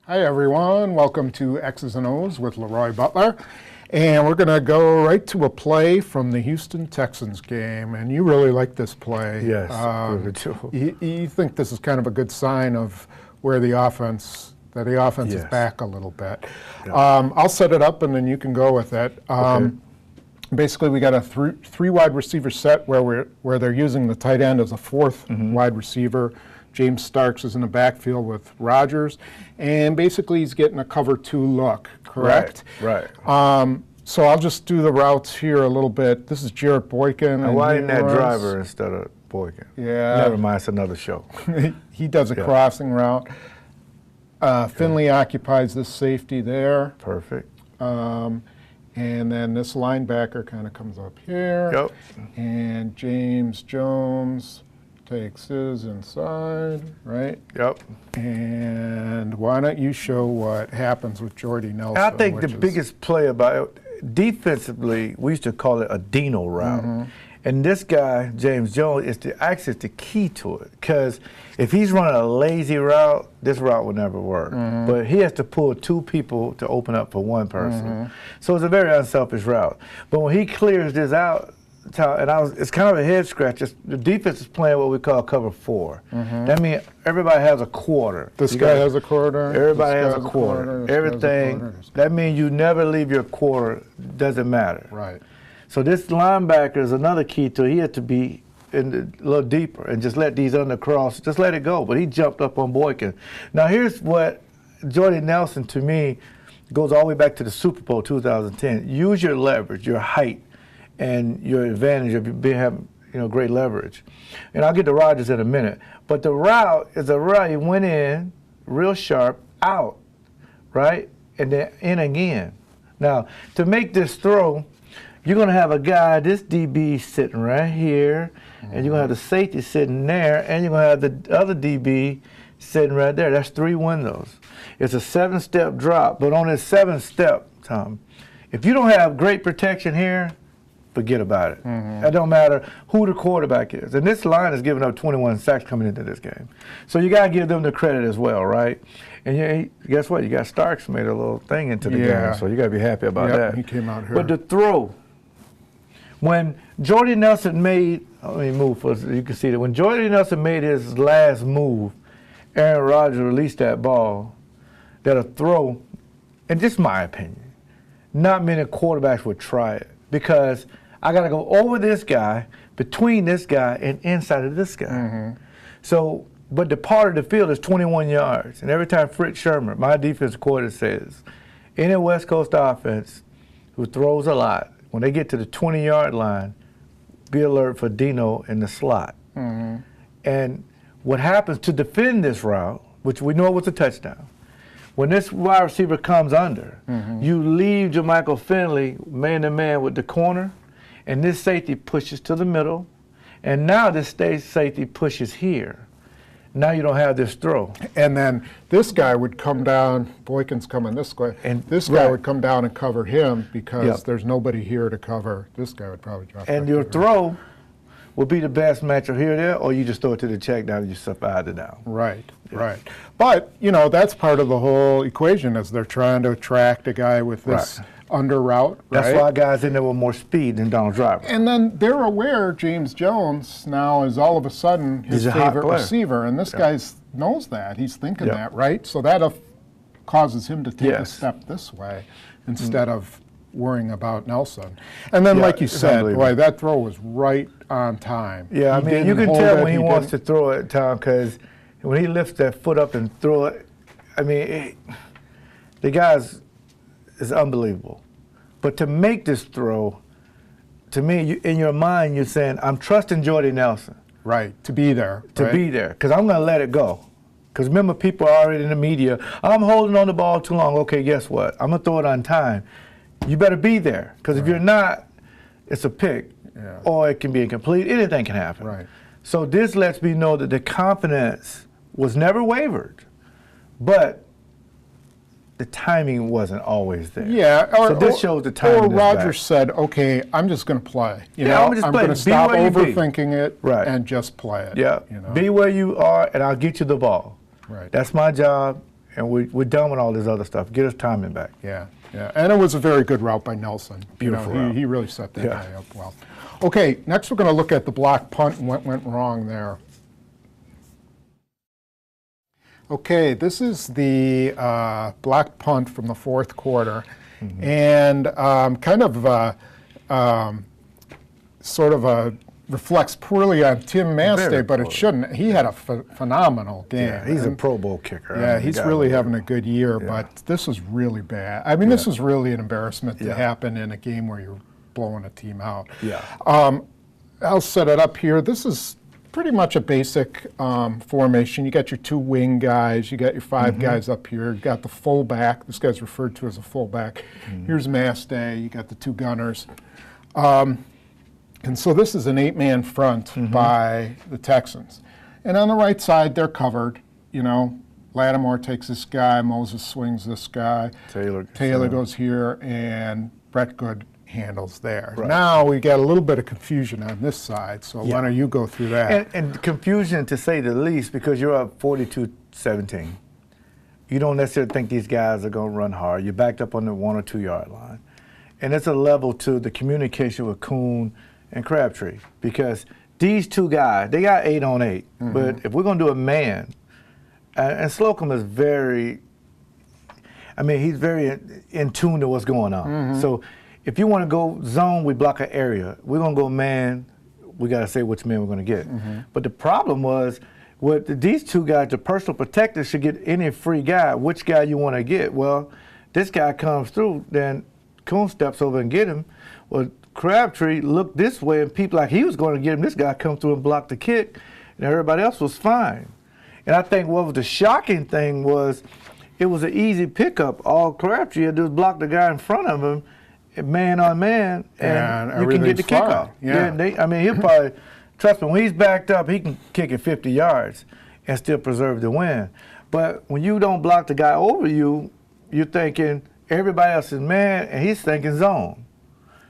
Hi everyone, welcome to X's and O's with LeRoy Butler. And we're going to go right to a play from the Houston Texans game. And you really like this play. Yes, you think this is kind of a good sign of where the offense is back a little bit. Yeah. I'll set it up and then you can go with it. Okay. Basically, we got a three wide receiver set where they're using the tight end as a fourth wide receiver. James Starks is in the backfield with Rodgers, and basically he's getting a cover 2 look, correct? Right. So I'll just do the routes here a little bit. This is Jarrett Boykin. And why isn't that driver instead of Boykin? Yeah. Never mind, it's another show. He does a crossing route. Finley occupies this safety there. Perfect. And then this linebacker kind of comes up here. Yep. And James Jones takes his inside, right? Yep. And why don't you show what happens with Jordy Nelson? I think the biggest play about it, defensively, we used to call it a Dino route. And this guy, James Jones, is the key to it. Because if he's running a lazy route, this route will never work. But he has to pull 2 people to open up for 1 person. So it's a very unselfish route. But when he clears this out, it's kind of a head scratch. The defense is playing what we call cover 4. That means everybody has a quarter. This guy has a quarter. Everybody has a quarter. Everything. That means you never leave your quarter. Doesn't matter. Right. So this linebacker is another key to it. He had to be a little deeper and just let these undercross, just let it go. But he jumped up on Boykin. Now here's what Jordy Nelson, to me, goes all the way back to the Super Bowl 2010. Use your leverage, your height, and your advantage of having great leverage. And I'll get to Rodgers in a minute. But the route is a route. He went in real sharp, out, right? And then in again. Now, to make this throw, you're going to have a guy, this DB sitting right here, and you're going to have the safety sitting there, and you're going to have the other DB sitting right there. That's 3 windows. It's a 7-step drop. But on this 7th step, Tom, if you don't have great protection here, forget about it. It don't matter who the quarterback is. And this line is giving up 21 sacks coming into this game. So you got to give them the credit as well, right? And guess what? You got Starks made a little thing into the game, so you got to be happy about that. He came out here. But the throw, when Jordy Nelson made, let me move so you can see that. When Jordy Nelson made his last move, Aaron Rodgers released that ball, that a throw, and just my opinion, not many quarterbacks would try it because I got to go over this guy, between this guy, and inside of this guy. So, but the part of the field is 21 yards. And every time Fritz Shermer, my defensive coordinator, says, any West Coast offense who throws a lot, when they get to the 20-yard line, be alert for Dino in the slot. And what happens to defend this route, which we know was a touchdown, when this wide receiver comes under, you leave Jermichael Finley man-to-man with the corner, and this safety pushes to the middle, and now this safety pushes here. Now you don't have this throw. And then this guy would come down, Boykin's coming this way, and this guy would come down and cover him because there's nobody here to cover. This guy would probably drop. And your throw will be the best matchup here or there, or you just throw it to the check down and you survive it down. Right. But, that's part of the whole equation as they're trying to attract a guy with this under route. That's why guys in there with more speed than Donald Driver. And then they're aware James Jones now is all of a sudden his favorite receiver. And this guy knows that. He's thinking that, right? So that causes him to take a step this way instead of worrying about Nelson. And then, like you said, boy, that throw was right on time. Yeah, I mean, you can tell when he wants to throw it, Tom, because when he lifts that foot up and throw it, I mean, the guy's is unbelievable. But to make this throw, to me, in your mind, you're saying, I'm trusting Jordy Nelson. Right, to be there. To be there, because I'm going to let it go. Because remember, people are already in the media, I'm holding on the ball too long. Okay, guess what? I'm going to throw it on time. You better be there, because if you're not, it's a pick, or it can be incomplete. Anything can happen. Right. So this lets me know that the confidence was never wavered, but the timing wasn't always there. Yeah, so this shows the timing. Or Rodgers said, okay, I'm just going to play. I'm going to stop overthinking it and just play it. Yeah, be where you are, and I'll get you the ball. Right. That's my job, and we're done with all this other stuff. Get his timing back. Yeah, yeah. And it was a very good route by Nelson. Beautiful route. He really set that guy up well. Okay, next we're going to look at the block punt and what went wrong there. Okay, this is the block punt from the fourth quarter. And kind of sort of reflects poorly on Tim Mastay, but it shouldn't. He had a phenomenal game. Yeah, he's a Pro Bowl kicker. Yeah, he's really having a good year, but this was really bad. I mean, this was really an embarrassment to happen in a game where you're blowing a team out. Yeah. I'll set it up here. This is pretty much a basic formation. You got your two wing guys, you got your five guys up here, you got the fullback. This guy's referred to as a fullback. Here's Mastay, you got the two gunners. And so this is an 8-man front by the Texans. And on the right side, they're covered. You know, Lattimore takes this guy, Moses swings this guy, Taylor goes here, and Brett Good handles there. Right. Now we got a little bit of confusion on this side, so why don't you go through that? And confusion, to say the least, because you're up 42-17. You don't necessarily think these guys are going to run hard. You're backed up on the 1 or 2 yard line. And it's a level to the communication with Kuhn and Crabtree, because these two guys, they got 8 on 8, but if we're going to do a man, and Slocum is very, I mean, he's very in tune to what's going on. So if you want to go zone, we block an area. We're going to go man, we got to say which man we're going to get. But the problem was, with these two guys, the personal protectors should get any free guy. Which guy you want to get? Well, this guy comes through, then Kuhn steps over and get him. Well, Crabtree looked this way, and people like he was going to get him. This guy come through and blocked the kick, and everybody else was fine. And I think what was the shocking thing was it was an easy pickup. All Crabtree had to do was block the guy in front of him, man on man, and you can get the kickoff. I mean, he'll probably, trust me, when he's backed up, he can kick it 50 yards and still preserve the win. But when you don't block the guy over you, you're thinking everybody else is man, and he's thinking zone.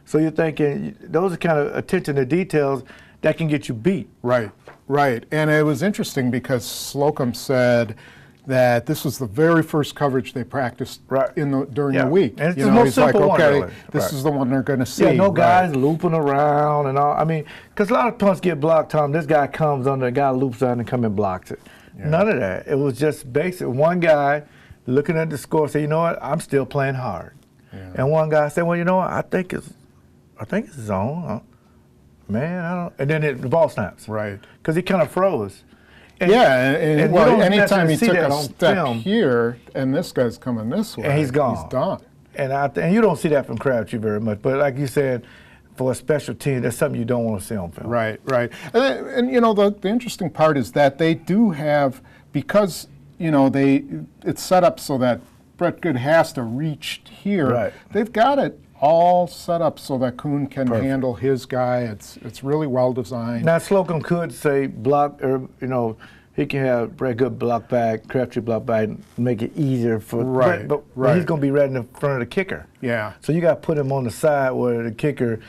So you're thinking those are kind of attention to details that can get you beat. Right, right. And it was interesting because Slocum said that this was the very first coverage they practiced during the week. And it's the most simple one, really. This is the one they're going to see. Yeah, no guys looping around and all. I mean, because a lot of punts get blocked, Tom. This guy comes under, the guy loops on and come and blocks it. None of that. It was just basic. One guy looking at the score say, you know what, I'm still playing hard. And one guy said, well, you know what, I think it's zone. Man, I don't. And then the ball snaps. Right. Because he kind of froze. And, and well, anytime he took a step here, and this guy's coming this way, and he's gone. He's done. And you don't see that from Crabtree very much. But like you said, for a special team, that's something you don't want to see on film. Right, right. And you know, the interesting part is that they do have, because, you know, it's set up so that Brett Good has to reach here. Right. They've got it all set up so that Kuhn can handle his guy. It's really well designed. Now Slocum could say block, or you know, he can have Brett Good block back, Crabtree block back, and make it easier for Brett, but he's going to be right in the front of the kicker. Yeah. So you got to put him on the side where the kicker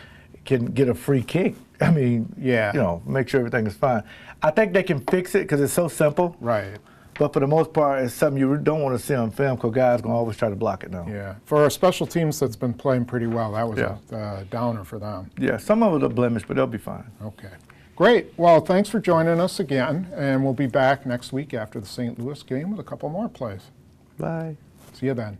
can get a free kick. I mean, you know, make sure everything is fine. I think they can fix it because it's so simple. Right. But for the most part, it's something you don't want to see on film because guys going to always try to block it now. Yeah. For our special teams that's been playing pretty well, that was a downer for them. Yeah, some of it are blemished, but they'll be fine. Okay. Great. Well, thanks for joining us again, and we'll be back next week after the St. Louis game with a couple more plays. Bye. See you then.